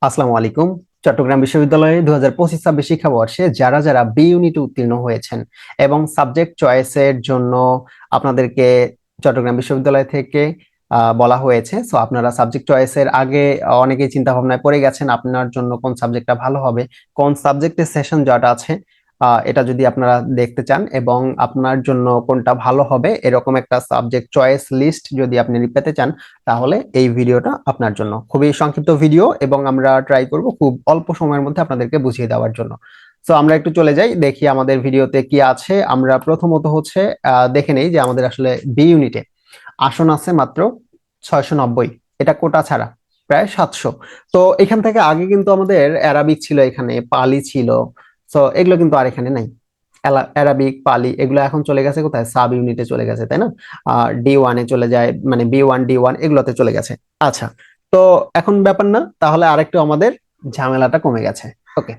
আসসালামু আলাইকুম। চট্টগ্রাম বিশ্ববিদ্যালয়ে 2025-26 শিক্ষাবর্ষে যারা যারা বি ইউনিটে উত্তীর্ণ হয়েছেন এবং সাবজেক্ট চয়েসের জন্য আপনাদেরকে চট্টগ্রাম বিশ্ববিদ্যালয় থেকে বলা হয়েছে। সো আপনারা সাবজেক্ট চয়েসের আগে অনেকেই চিন্তা ভাবনায় পড়ে গেছেন আপনার জন্য কোন সাবজেক্টটা ভালো হবে, কোন সাবজেক্টের সেশন জট আছে। এটা যদি আপনারা দেখতে চান এবং আপনার জন্য কোনটা ভালো হবে এরকম একটা সাবজেক্ট চয়েস লিস্ট যদি আপনি পেতে চান, তাহলে এই ভিডিওটা আপনার জন্য। খুবই সংক্ষিপ্ত ভিডিও এবং আমরা ট্রাই করব খুব অল্প সময়ের মধ্যে আপনাদেরকে বুঝিয়ে দেওয়ার জন্য। সো আমরা একটু চলে যাই, দেখি আমাদের ভিডিওতে কি আছে। আমরা প্রথমত হচ্ছে দেখে নেই যে আমাদের আসলে বি ইউনিটে আসন আছে মাত্র 690। এটা কোটা ছাড়া প্রায় 700। তো এখান থেকে আগে কিন্তু আমাদের অ্যারাবিক ছিল, এখানে পালি ছিল। সো এগুলো কিন্তু আর এখানে নাই। অ্যারাবিক পালি এগুলো এখন চলে গেছে কোথায়, সাব ইউনিটে চলে গেছে, তাই না? ডি 1-এ চলে যায়, মানে B1 D1 এগুলোতে চলে গেছে। আচ্ছা, তো এখন ব্যাপার না, তাহলে আরেকটু আমাদের ঝামেলাটা কমে গেছে। ওকে,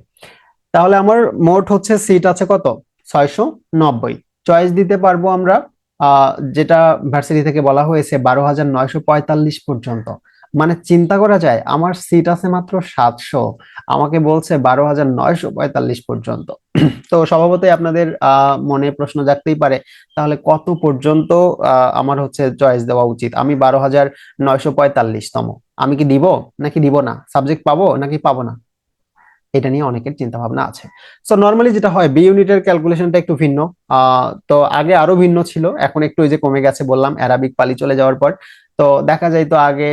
তাহলে আমার মোট হচ্ছে সিট আছে কত, 690। চয়েস দিতে পারবো আমরা যেটা ভার্সিটি থেকে বলা হয়েছে 12,945 পর্যন্ত। মানে চিন্তা করা যায় আমার সিট আছে মাত্র 700, আমাকে বলছে 12,945 পর্যন্ত। তো স্বভাবতই আপনাদের মনে প্রশ্ন জাগতেই পারে, তাহলে কত পর্যন্ত আমার হচ্ছে চয়েস দেওয়া উচিত? আমি 12,945তম, আমি কি দিব নাকি দিব না? সাবজেক্ট পাবো নাকি পাবো না? এটা নিয়ে অনেকের চিন্তা ভাবনা আছে। সো নর্মালি যেটা হয়, বি ইউনিটের ক্যালকুলেশনটা একটু ভিন্ন। তো আগে আরো ভিন্ন ছিল, এখন একটু ওই যে কমে গেছে বললাম অ্যারাবিক পালি চলে যাওয়ার পর। তো দেখা যাইতো আগে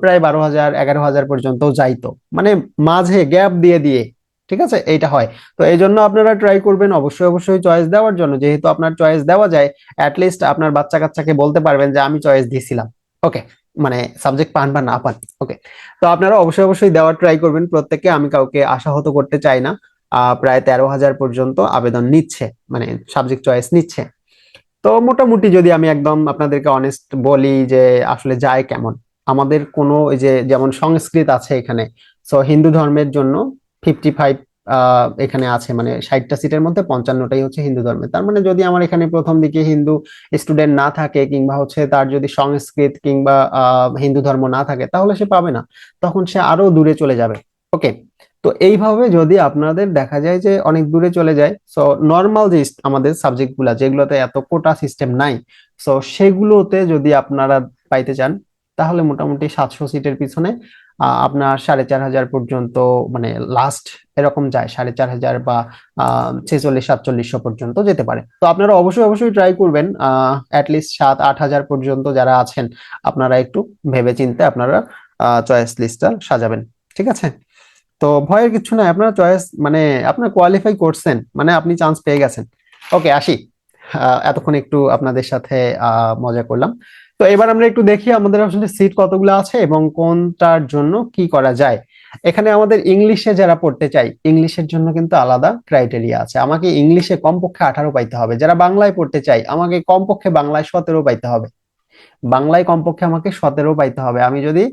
প্রায় 12,000 11,000 পর্যন্ত যাইতো, মানে মাঝে গ্যাপ দিয়ে দিয়ে। ঠিক আছে, এইটা হয়। তো এই জন্য আপনারা ট্রাই করবেন অবশ্যই অবশ্যই চয়েস দেওয়ার জন্য, যেহেতু আপনার চয়েস দেওয়া যায়। অ্যাটলিস্ট আপনার বাচ্চা কাচ্চাকে বলতে পারবেন যে আমি চয়েস দিয়েছিলাম। ওকে, মানে সাবজেক্ট পান বা না পান। ওকে, তো আপনারা অবশ্যই অবশ্যই দেওয়ার ট্রাই করবেন প্রত্যেককে, আমি কাউকে আশাহত করতে চাই না। প্রায় 13,000 পর্যন্ত আবেদন নিচ্ছে, মানে সাবজেক্ট চয়েস নিচ্ছে। তো মোটামুটি যদি আমি একদম আপনাদেরকে অনেস্ট বলি যে আসলে যায় কেমন, আমাদের কোনো ওই যে যেমন সংস্কৃত আছে এখানে। সো হিন্দু ধর্মের জন্য 55 এখানে আছে, মানে 60টা সিটের মধ্যে 55টাই হচ্ছে হিন্দু ধর্মের। তার মানে যদি আমার এখানে প্রথম দিকে হিন্দু স্টুডেন্ট না থাকে, কিংবা হচ্ছে তার যদি সংস্কৃত কিংবা হিন্দু ধর্ম না থাকে, তাহলে সে পাবে না, তখন সে আরো দূরে চলে যাবে। ওকে, তো এইভাবে যদি আপনাদের দেখা যায় যে অনেক দূরে চলে যায়, সো নর্মাল যে আমাদের সাবজেক্ট গুলা যেগুলোতে এত কোটা সিস্টেম নাই, সো সেগুলোতে যদি আপনারা পাইতে চান, তাহলে মোটামুটি 700 সিটের পিছনে আপনার 4,500 পর্যন্ত, মানে লাস্ট এরকম যায় 4,500 বা 46-4700 পর্যন্ত যেতে পারে। তো আপনারা অবশ্যই অবশ্যই ট্রাই করবেন অ্যাটলিস্ট 7-8 হাজার পর্যন্ত যারা আছেন, আপনারা একটু ভেবে চিন্তে আপনারা চয়েস লিস্টটা সাজাবেন। ঠিক আছে, তো ভয়ের কিছু নাই, আপনার চয়েস মানে আপনার কোয়ালিফাই করছেন মানে আপনি চান্স পেয়ে গেছেন। ওকে, আসি। এতক্ষণ একটু আপনাদের সাথে মজা করলাম। তো এবার আমরা একটু দেখি আমাদের আসলে সিট কতগুলো আছে এবং কোনটার জন্য কি করা যায়। এখানে আমাদের ইংলিশে যারা পড়তে চাই, ইংলিশের জন্য কিন্তু আলাদা ক্রাইটেরিয়া আছে। আমাকে ইংলিশে কমপক্ষে 18 পাইতে হবে। যারা বাংলায় পড়তে চাই, আমাকে কমপক্ষে বাংলায় 17 পাইতে হবে। বাংলায় কমপক্ষে আমাকে 17 পাইতে হবে। আমি যদি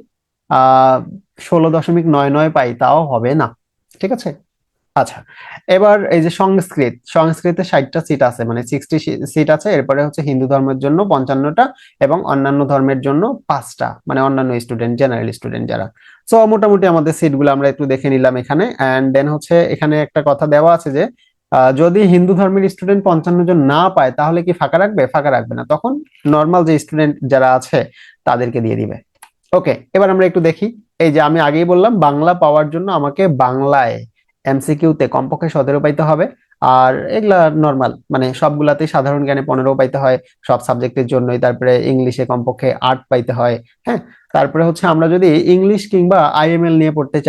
16.99 পাই তাও হবে না। ঠিক আছে, আচ্ছা। এবার এই যে সংস্কৃতে 60টা সিট আছে, মানে 60 সিট আছে। এরপরে হচ্ছে হিন্দু ধর্মের জন্য 55টা এবং অন্যান্য ধর্মের জন্য 5টা, মানে অন্যান্য স্টুডেন্ট, জেনারেল স্টুডেন্ট যারা। সো মোটামুটি আমাদের সিটগুলো আমরা একটু দেখে নিলাম এখানে। এন্ড দেন হচ্ছে এখানে একটা কথা দেওয়া আছে যে যদি হিন্দু ধর্মের স্টুডেন্ট 55 জন না পায়, তাহলে কি ফাঁকা রাখবে? ফাঁকা রাখবে না, তখন নর্মাল যে স্টুডেন্ট যারা আছে তাদেরকে দিয়ে দিবে। ওকে, এবার আমরা একটু দেখি। এই যে আমি আগেই বললাম, বাংলা পাওয়ার জন্য আমাকে বাংলায় এমসিকিউ তে কমপক্ষে 17 পাইতে হবে। আর এগুলা নর্মাল, মানে সবগুলাতেই সাধারণ জ্ঞানে 15 পাইতে হয় সব সাবজেক্টের জন্যই। তারপরে ইংলিশে কমপক্ষে 8 পাইতে হয়। হ্যাঁ, তারপরে হচ্ছে আমরা যদি ইংলিশ কিংবা আইএমএল নিয়ে পড়তে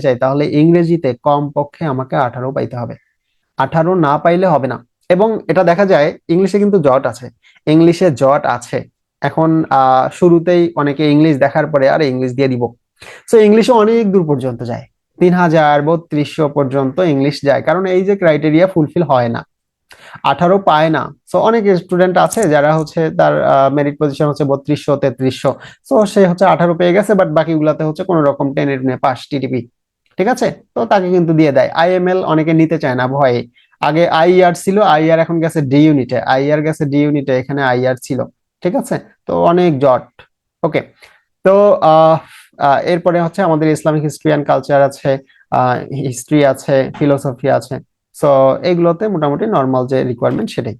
চাই, তাহলে ইংরেজিতে কমপক্ষে আমাকে 18 পাইতে হবে। 18 না পাইলে হবে না। এবং এটা দেখা যায় ইংলিশে কিন্তু জট আছে, ইংলিশে জট আছে। এখন শুরুতেই অনেকে ইংলিশ দেখার পরে আরে ইংলিশ দিয়ে দিব। সো ইংলিশে অনেক দূর পর্যন্ত যায়, 3,000 3200 পর্যন্ত ইংলিশ যায়, কারণ এই যে ক্রাইটেরিয়া ফুলফিল হয় না, 18 পায় না। সো অনেক স্টুডেন্ট আছে যারা হচ্ছে তার মেরিট পজিশন হচ্ছে 3200 3300, সো সে হচ্ছে 18 পেয়ে গেছে, বাট বাকিগুলাতে হচ্ছে কোনো রকম টেনে টুনে পাস টিটিপি। ঠিক আছে, তো তাকে কিন্তু দিয়ে দেয়। আইএমএল অনেকে নিতে চায় না ভয়ে। আগে আইআর ছিল, আইআর এখন গেছে ডি ইউনিটে, এখানে আইআর ছিল। ঠিক আছে, তো অনেক জট। ওকে, তো এরপরে হচ্ছে আমাদের ইসলামিক হিস্ট্রি অ্যান্ড কালচার আছে, হিস্ট্রি আছে, ফিলোসফি আছে। সো এগুলোতে মোটামুটি নর্মাল যে রিকোয়ারমেন্ট সেটাই।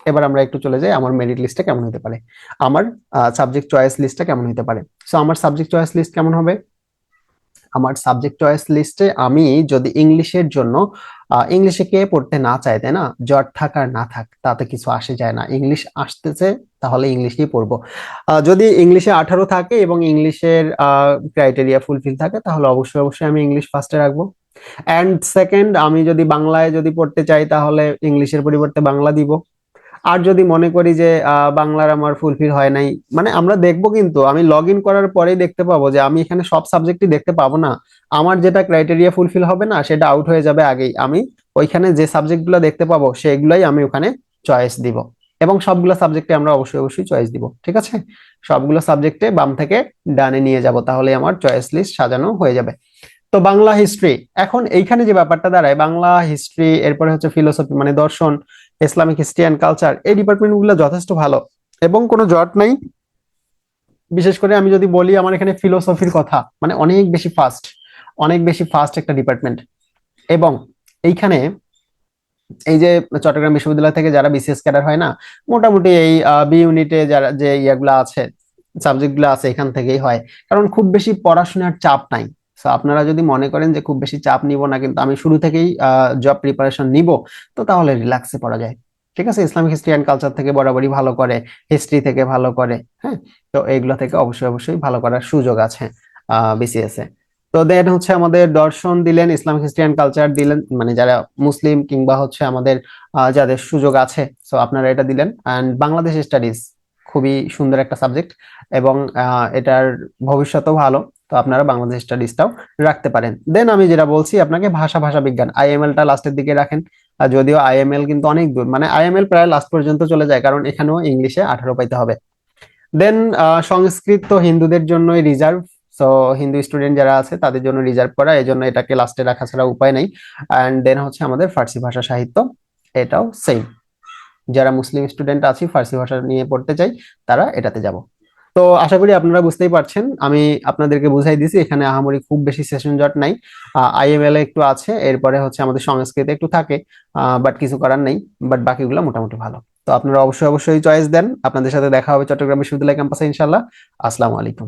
এবার আমরা একটু চলে যাই আমার মেরিট লিস্টটা কেমন হতে পারে, আমার সাবজেক্ট চয়েস লিস্টটা কেমন হতে পারে। সো আমার সাবজেক্ট চয়েস লিস্ট কেমন হবে? আমার সাবজেক্ট চয়েস লিস্টে আমি যদি ইংলিশের জন্য, ইংলিশে কে পড়তে না চায়, তাই না? জট থাক আর না থাক তাতে কিছু আসে যায় না, ইংলিশ আসতেছে তাহলে ইংলিশেই পড়বো। যদি ইংলিশে 18 থাকে এবং ইংলিশের ক্রাইটেরিয়া ফুলফিল থাকে তাহলে অবশ্যই অবশ্যই আমি ইংলিশ ফার্স্টে রাখবো। অ্যান্ড সেকেন্ড, আমি যদি বাংলায় যদি পড়তে চাই তাহলে ইংলিশের পরিবর্তে বাংলা দিব। আর যদি মনে করি যে বাংলার আমার ফুলফিল হয় নাই, মানে আমরা দেখবো, কিন্তু আমি লগ ইন করার পরেই দেখতে পাবো যে আমি এখানে সব সাবজেক্টই দেখতে পাবো না। আমার যেটা ক্রাইটেরিয়া ফুলফিল হবে না সেটা আউট হয়ে যাবে আগেই। আমি ওইখানে যে সাবজেক্টগুলো দেখতে পাবো সেগুলাই আমি ওখানে চয়েস দিব, এবং সবগুলো সাবজেক্টে আমরা অবশ্যই অবশ্যই চয়েস দিব। ঠিক আছে, সবগুলো সাবজেক্টে বাম থেকে ডানে নিয়ে যাব, তাহলে আমার চয়েস লিস্ট সাজানো হয়ে যাবে। তো বাংলা হিস্ট্রি, এখন এইখানে যে ব্যাপারটা দাঁড়ায়, বাংলা হিস্ট্রি, এরপরে হচ্ছে ফিলোসফি মানে দর্শন, ইসলামিক হিস্ট্রি অ্যান্ড কালচার, এই ডিপার্টমেন্ট গুলো যথেষ্ট ভালো এবং কোনো জট নাই। বিশেষ করে আমি যদি বলি আমার এখানে ফিলোসফির কথা, মানে অনেক বেশি ফাস্ট, অনেক বেশি ফাস্ট একটা ডিপার্টমেন্ট। এবং এইখানে এই যে চট্টগ্রাম বিশ্ববিদ্যালয় থেকে যারা বিসিএস ক্যাডার হয় না, মোটামুটি এই বি ইউনিটে যারা যে ইয়াগুলা আছে, সাবজেক্ট গুলো আছে, এখান থেকেই হয়। কারণ খুব বেশি পড়াশোনার চাপ নাই। তো আপনারা যদি মনে করেন যে খুব বেশি চাপ নিব না, কিন্তু আমি শুরু থেকেই জব প্রিপারেশন নিব, তো তাহলে রিল্যাক্সে পড়া যায়। ঠিক আছে, ইসলামিক হিস্ট্রি অ্যান্ড কালচার থেকে বরাবরই ভালো করে, হিস্ট্রি থেকে ভালো করে, হ্যাঁ। তো এইগুলো থেকে অবশ্যই অবশ্যই ভালো করার সুযোগ আছে বিসিএস এ। তো দেন হচ্ছে আমাদের দর্শন দিলেন, ইসলামিক হিস্ট্রি অ্যান্ড কালচার দিলেন, মানে যারা মুসলিম কিংবা হচ্ছে আমাদের যাদের সুযোগ আছে, সো আপনারা এটা দিলেন। অ্যান্ড বাংলাদেশ স্টাডিজ খুবই সুন্দর একটা সাবজেক্ট, এবং এটার ভবিষ্যতও ভালো। তো আপনারা বাংলাদেশ স্টাডিজটাও রাখতে পারেন। দেন আমি যেটা বলছি আপনাকে, ভাষা ভাষা বিজ্ঞান আইএমএলটা লাস্টের দিকে রাখেন। যদিও আইএমএল কিন্তু অনেক দূর, মানে আইএমএল প্রায় লাস্ট পর্যন্ত চলে যায়, কারণ এখানেও ইংলিশে 18 পাইতে হবে। দেন সংস্কৃত তো হিন্দুদের জন্যই রিজার্ভ। সো হিন্দু স্টুডেন্ট যারা আছে তাদের জন্য রিজার্ভ করা, এই জন্য এটাকে লাস্টে রাখা ছাড়া উপায় নেই। অ্যান্ড দেন হচ্ছে আমাদের ফার্সি ভাষা সাহিত্য, এটাও সেম। যারা মুসলিম স্টুডেন্ট আছি ফার্সি ভাষা নিয়ে পড়তে চাই, তারা এটাতে যাব। তো আশা করি আপনারা বুঝতেই পারছেন, আমি আপনাদেরকে বুঝাই দিছি, এখানে আহামরি খুব বেশি সেশন জট নাই। আইএমএল একটু আছে, এরপরে হচ্ছে আমাদের সংস্কৃত একটু থাকে, বাট কিছু করার নেই। বাট বাকিগুলো মোটামুটি ভালো। তো আপনারা অবশ্যই অবশ্যই চয়েস দেন। আপনাদের সাথে দেখা হবে চট্টগ্রাম বিশ্ববিদ্যালয় ক্যাম্পাসে ইনশাল্লাহ। আসসালামু আলাইকুম।